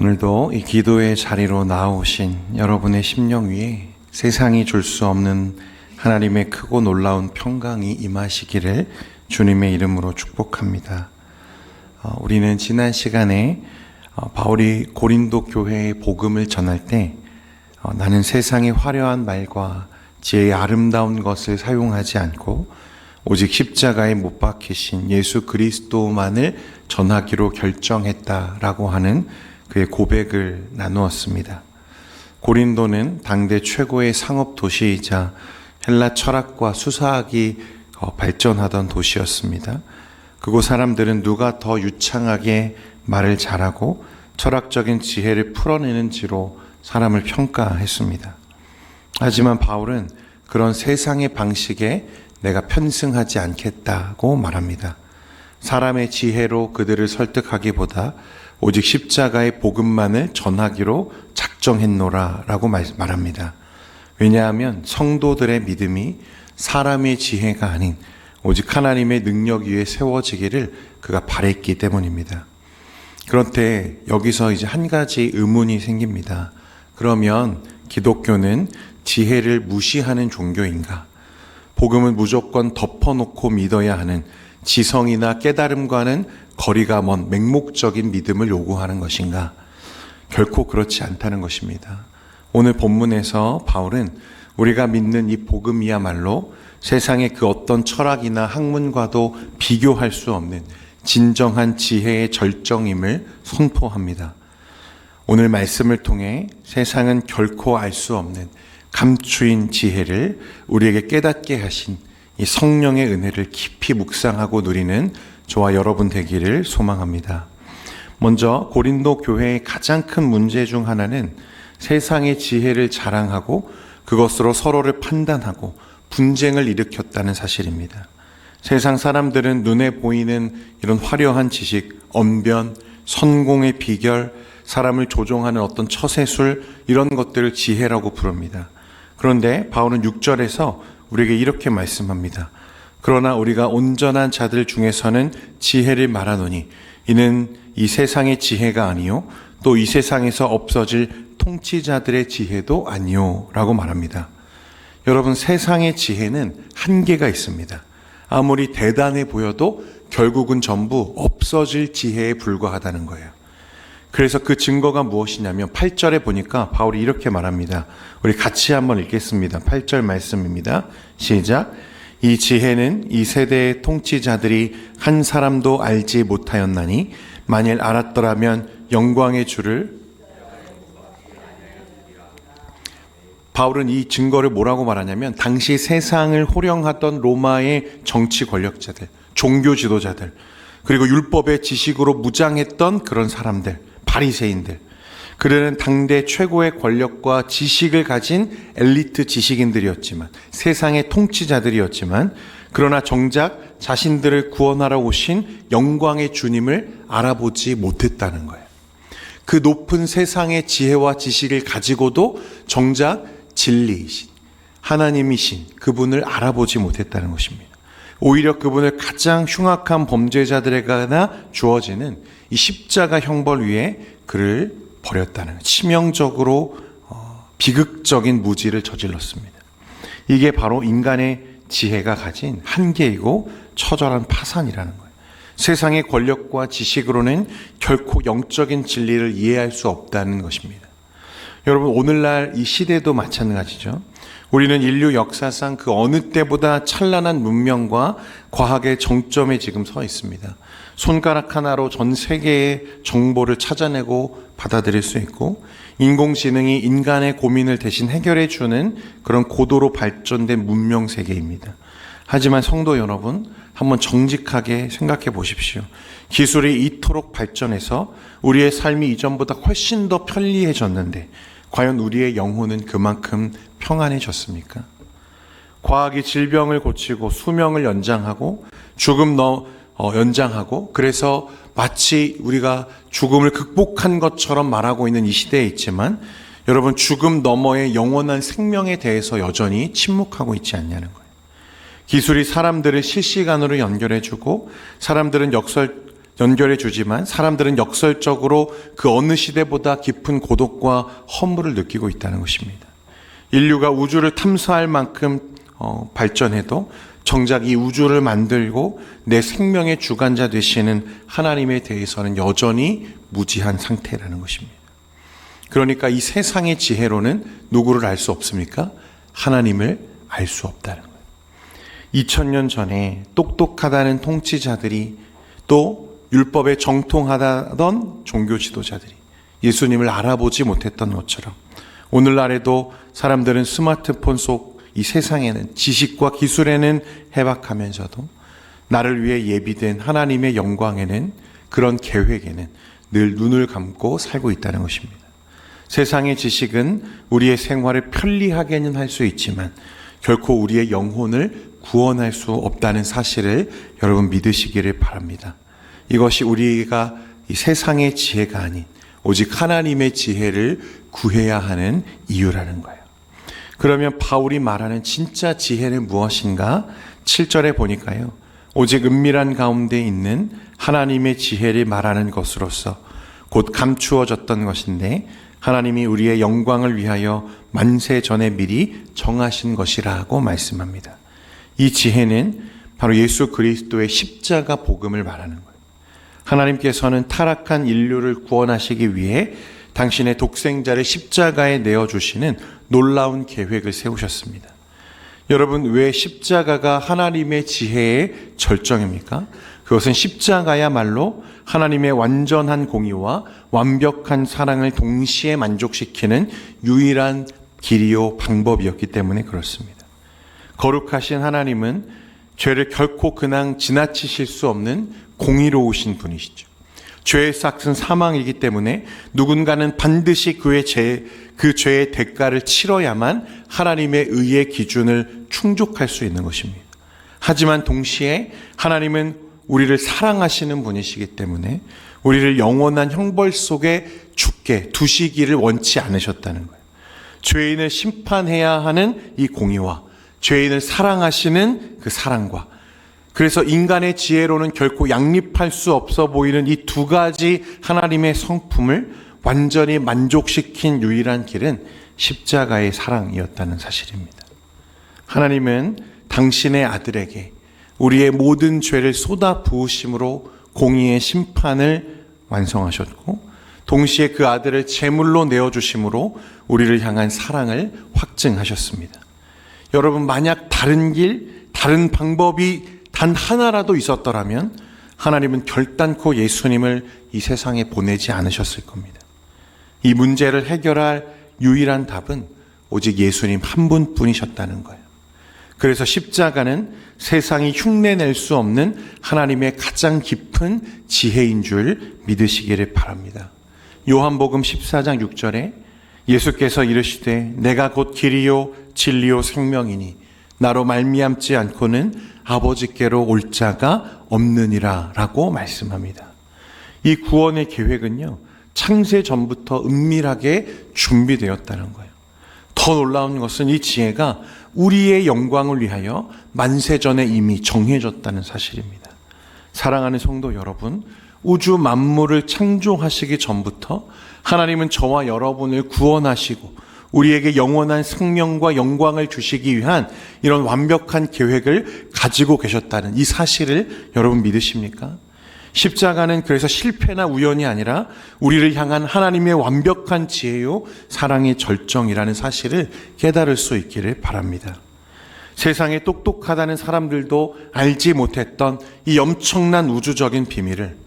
오늘도 이 기도의 자리로 나오신 여러분의 심령 위에 세상이 줄 수 없는 하나님의 크고 놀라운 평강이 임하시기를 주님의 이름으로 축복합니다. 우리는 지난 시간에 바울이 고린도 교회의 복음을 전할 때 나는 세상의 화려한 말과 지혜의 아름다운 것을 사용하지 않고 오직 십자가에 못 박히신 예수 그리스도만을 전하기로 결정했다라고 하는 그의 고백을 나누었습니다. 고린도는 당대 최고의 상업 도시이자 헬라 철학과 수사학이 발전하던 도시였습니다. 그곳 사람들은 누가 더 유창하게 말을 잘하고 철학적인 지혜를 풀어내는지로 사람을 평가했습니다. 하지만 바울은 그런 세상의 방식에 내가 편승하지 않겠다고 말합니다. 사람의 지혜로 그들을 설득하기보다 오직 십자가의 복음만을 전하기로 작정했노라 라고 말합니다. 왜냐하면 성도들의 믿음이 사람의 지혜가 아닌 오직 하나님의 능력 위에 세워지기를 그가 바랬기 때문입니다. 그런데 여기서 이제 한 가지 의문이 생깁니다. 그러면 기독교는 지혜를 무시하는 종교인가? 복음은 무조건 덮어놓고 믿어야 하는 지성이나 깨달음과는 거리가 먼 맹목적인 믿음을 요구하는 것인가? 결코 그렇지 않다는 것입니다. 오늘 본문에서 바울은 우리가 믿는 이 복음이야말로 세상의 그 어떤 철학이나 학문과도 비교할 수 없는 진정한 지혜의 절정임을 선포합니다. 오늘 말씀을 통해 세상은 결코 알 수 없는 감추인 지혜를 우리에게 깨닫게 하신 이 성령의 은혜를 깊이 묵상하고 누리는 저와 여러분 되기를 소망합니다. 먼저 고린도 교회의 가장 큰 문제 중 하나는 세상의 지혜를 자랑하고 그것으로 서로를 판단하고 분쟁을 일으켰다는 사실입니다. 세상 사람들은 눈에 보이는 이런 화려한 지식, 언변, 성공의 비결, 사람을 조종하는 어떤 처세술 이런 것들을 지혜라고 부릅니다. 그런데 바울은 6절에서 우리에게 이렇게 말씀합니다. 그러나 우리가 온전한 자들 중에서는 지혜를 말하노니 이는 이 세상의 지혜가 아니요 또 이 세상에서 없어질 통치자들의 지혜도 아니요 라고 말합니다. 여러분, 세상의 지혜는 한계가 있습니다. 아무리 대단해 보여도 결국은 전부 없어질 지혜에 불과하다는 거예요. 그래서 그 증거가 무엇이냐면 8절에 보니까 바울이 이렇게 말합니다. 우리 같이 한번 읽겠습니다. 8절 말씀입니다. 시작. 이 지혜는 이 세대의 통치자들이 한 사람도 알지 못하였나니 만일 알았더라면 영광의 주를. 바울은 이 증거를 뭐라고 말하냐면 당시 세상을 호령하던 로마의 정치 권력자들, 종교 지도자들, 그리고 율법의 지식으로 무장했던 그런 사람들, 바리새인들, 그들은 당대 최고의 권력과 지식을 가진 엘리트 지식인들이었지만, 세상의 통치자들이었지만, 그러나 정작 자신들을 구원하러 오신 영광의 주님을 알아보지 못했다는 거예요. 그 높은 세상의 지혜와 지식을 가지고도 정작 진리이신 하나님이신 그분을 알아보지 못했다는 것입니다. 오히려 그분을 가장 흉악한 범죄자들에게나 주어지는 이 십자가 형벌 위에 그를 버렸다는 거예요. 치명적으로 비극적인 무지를 저질렀습니다. 이게 바로 인간의 지혜가 가진 한계이고 처절한 파산이라는 거예요. 세상의 권력과 지식으로는 결코 영적인 진리를 이해할 수 없다는 것입니다. 여러분, 오늘날 이 시대도 마찬가지죠. 우리는 인류 역사상 그 어느 때보다 찬란한 문명과 과학의 정점에 지금 서 있습니다. 손가락 하나로 전 세계의 정보를 찾아내고 받아들일 수 있고, 인공지능이 인간의 고민을 대신 해결해 주는 그런 고도로 발전된 문명 세계입니다. 하지만 성도 여러분, 한번 정직하게 생각해 보십시오. 기술이 이토록 발전해서 우리의 삶이 이전보다 훨씬 더 편리해졌는데 과연 우리의 영혼은 그만큼 평안해졌습니까? 과학이 질병을 고치고 수명을 연장하고 죽음 연장하고, 그래서 마치 우리가 죽음을 극복한 것처럼 말하고 있는 이 시대에 있지만, 여러분, 죽음 너머의 영원한 생명에 대해서 여전히 침묵하고 있지 않냐는 거예요. 기술이 사람들을 실시간으로 연결해주고 사람들은 연결해 주지만 사람들은 역설적으로 그 어느 시대보다 깊은 고독과 허물을 느끼고 있다는 것입니다. 인류가 우주를 탐사할 만큼 발전해도 정작 이 우주를 만들고 내 생명의 주관자 되시는 하나님에 대해서는 여전히 무지한 상태라는 것입니다. 그러니까 이 세상의 지혜로는 누구를 알 수 없습니까? 하나님을 알 수 없다는 거예요. 2000년 전에 똑똑하다는 통치자들이 또 율법에 정통하던 종교 지도자들이 예수님을 알아보지 못했던 것처럼 오늘날에도 사람들은 스마트폰 속 이 세상에는 지식과 기술에는 해박하면서도 나를 위해 예비된 하나님의 영광에는 그런 계획에는 늘 눈을 감고 살고 있다는 것입니다. 세상의 지식은 우리의 생활을 편리하게는 할 수 있지만 결코 우리의 영혼을 구원할 수 없다는 사실을 여러분 믿으시기를 바랍니다. 이것이 우리가 이 세상의 지혜가 아닌 오직 하나님의 지혜를 구해야 하는 이유라는 거예요. 그러면 바울이 말하는 진짜 지혜는 무엇인가? 7절에 보니까요. 오직 은밀한 가운데 있는 하나님의 지혜를 말하는 것으로서 곧 감추어졌던 것인데 하나님이 우리의 영광을 위하여 만세 전에 미리 정하신 것이라고 말씀합니다. 이 지혜는 바로 예수 그리스도의 십자가 복음을 말하는 거예요. 하나님께서는 타락한 인류를 구원하시기 위해 당신의 독생자를 십자가에 내어주시는 놀라운 계획을 세우셨습니다. 여러분, 왜 십자가가 하나님의 지혜의 절정입니까? 그것은 십자가야말로 하나님의 완전한 공의와 완벽한 사랑을 동시에 만족시키는 유일한 길이요 방법이었기 때문에 그렇습니다. 거룩하신 하나님은 죄를 결코 그냥 지나치실 수 없는 공의로우신 분이시죠. 죄의 삭은 사망이기 때문에 누군가는 반드시 그 죄의 대가를 치러야만 하나님의 의의 기준을 충족할 수 있는 것입니다. 하지만 동시에 하나님은 우리를 사랑하시는 분이시기 때문에 우리를 영원한 형벌 속에 죽게 두시기를 원치 않으셨다는 거예요. 죄인을 심판해야 하는 이 공의와 죄인을 사랑하시는 그 사랑과 그래서 인간의 지혜로는 결코 양립할 수 없어 보이는 이 두 가지 하나님의 성품을 완전히 만족시킨 유일한 길은 십자가의 사랑이었다는 사실입니다. 하나님은 당신의 아들에게 우리의 모든 죄를 쏟아 부으심으로 공의의 심판을 완성하셨고 동시에 그 아들을 제물로 내어주심으로 우리를 향한 사랑을 확증하셨습니다. 여러분, 만약 다른 길, 다른 방법이 단 하나라도 있었더라면 하나님은 결단코 예수님을 이 세상에 보내지 않으셨을 겁니다. 이 문제를 해결할 유일한 답은 오직 예수님 한 분뿐이셨다는 거예요. 그래서 십자가는 세상이 흉내낼 수 없는 하나님의 가장 깊은 지혜인 줄 믿으시기를 바랍니다. 요한복음 14장 6절에 예수께서 이르시되 내가 곧 길이요 진리요 생명이니 나로 말미암지 않고는 아버지께로 올 자가 없느니라 라고 말씀합니다. 이 구원의 계획은요, 창세 전부터 은밀하게 준비되었다는 거예요. 더 놀라운 것은 이 지혜가 우리의 영광을 위하여 만세 전에 이미 정해졌다는 사실입니다. 사랑하는 성도 여러분, 우주 만물을 창조하시기 전부터 하나님은 저와 여러분을 구원하시고 우리에게 영원한 생명과 영광을 주시기 위한 이런 완벽한 계획을 가지고 계셨다는 이 사실을 여러분 믿으십니까? 십자가는 그래서 실패나 우연이 아니라 우리를 향한 하나님의 완벽한 지혜요 사랑의 절정이라는 사실을 깨달을 수 있기를 바랍니다. 세상에 똑똑하다는 사람들도 알지 못했던 이 엄청난 우주적인 비밀을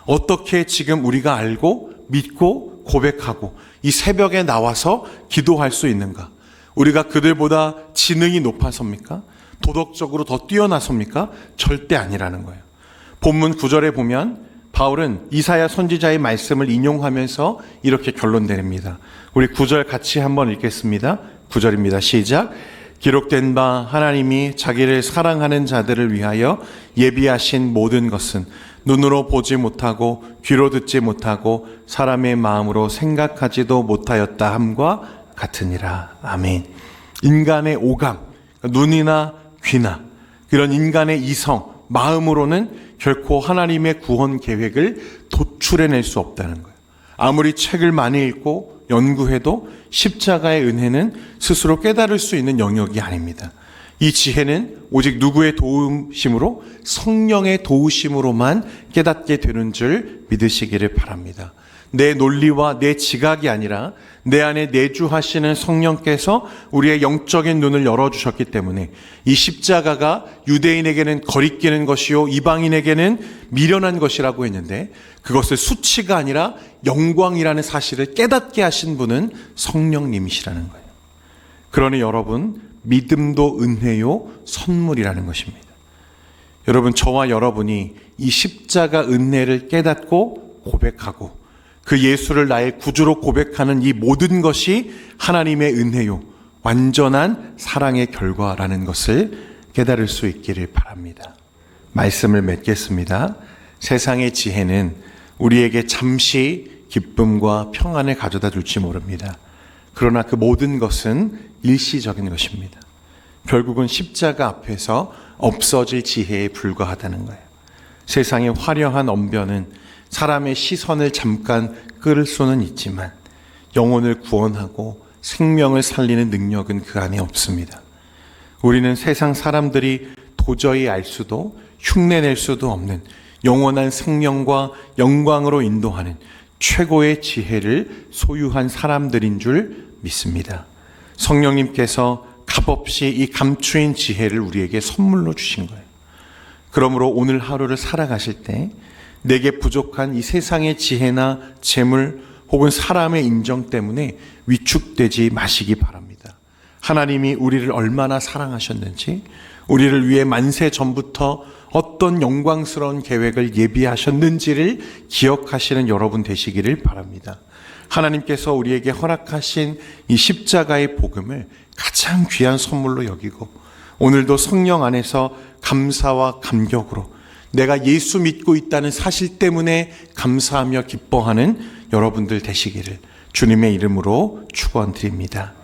어떻게 지금 우리가 알고 믿고 고백하고 이 새벽에 나와서 기도할 수 있는가? 우리가 그들보다 지능이 높아섭니까? 도덕적으로 더 뛰어나섭니까? 절대 아니라는 거예요. 본문 9절에 보면 바울은 이사야 선지자의 말씀을 인용하면서 이렇게 결론 내립니다. 우리 9절 같이 한번 읽겠습니다. 9절입니다. 시작. 기록된 바 하나님이 자기를 사랑하는 자들을 위하여 예비하신 모든 것은 눈으로 보지 못하고 귀로 듣지 못하고 사람의 마음으로 생각하지도 못하였다 함과 같으니라. 아멘. 인간의 오감, 눈이나 귀나 그런 인간의 이성, 마음으로는 결코 하나님의 구원 계획을 도출해낼 수 없다는 거예요. 아무리 책을 많이 읽고 연구해도 십자가의 은혜는 스스로 깨달을 수 있는 영역이 아닙니다. 이 지혜는 오직 누구의 도우심으로, 성령의 도우심으로만 깨닫게 되는 줄 믿으시기를 바랍니다. 내 논리와 내 지각이 아니라 내 안에 내주하시는 성령께서 우리의 영적인 눈을 열어주셨기 때문에 이 십자가가 유대인에게는 거리끼는 것이요 이방인에게는 미련한 것이라고 했는데, 그것을 수치가 아니라 영광이라는 사실을 깨닫게 하신 분은 성령님이시라는 거예요. 그러니 여러분, 믿음도 은혜요 선물이라는 것입니다. 여러분, 저와 여러분이 이 십자가 은혜를 깨닫고 고백하고 그 예수를 나의 구주로 고백하는 이 모든 것이 하나님의 은혜요 완전한 사랑의 결과라는 것을 깨달을 수 있기를 바랍니다. 말씀을 맺겠습니다. 세상의 지혜는 우리에게 잠시 기쁨과 평안을 가져다 줄지 모릅니다. 그러나 그 모든 것은 일시적인 것입니다. 결국은 십자가 앞에서 없어질 지혜에 불과하다는 거예요. 세상의 화려한 언변은 사람의 시선을 잠깐 끌을 수는 있지만 영혼을 구원하고 생명을 살리는 능력은 그 안에 없습니다. 우리는 세상 사람들이 도저히 알 수도 흉내낼 수도 없는 영원한 생명과 영광으로 인도하는 최고의 지혜를 소유한 사람들인 줄 믿습니다. 성령님께서 값없이 이 감추인 지혜를 우리에게 선물로 주신 거예요. 그러므로 오늘 하루를 살아가실 때 내게 부족한 이 세상의 지혜나 재물 혹은 사람의 인정 때문에 위축되지 마시기 바랍니다. 하나님이 우리를 얼마나 사랑하셨는지, 우리를 위해 만세 전부터 어떤 영광스러운 계획을 예비하셨는지를 기억하시는 여러분 되시기를 바랍니다. 하나님께서 우리에게 허락하신 이 십자가의 복음을 가장 귀한 선물로 여기고 오늘도 성령 안에서 감사와 감격으로 내가 예수 믿고 있다는 사실 때문에 감사하며 기뻐하는 여러분들 되시기를 주님의 이름으로 축원드립니다.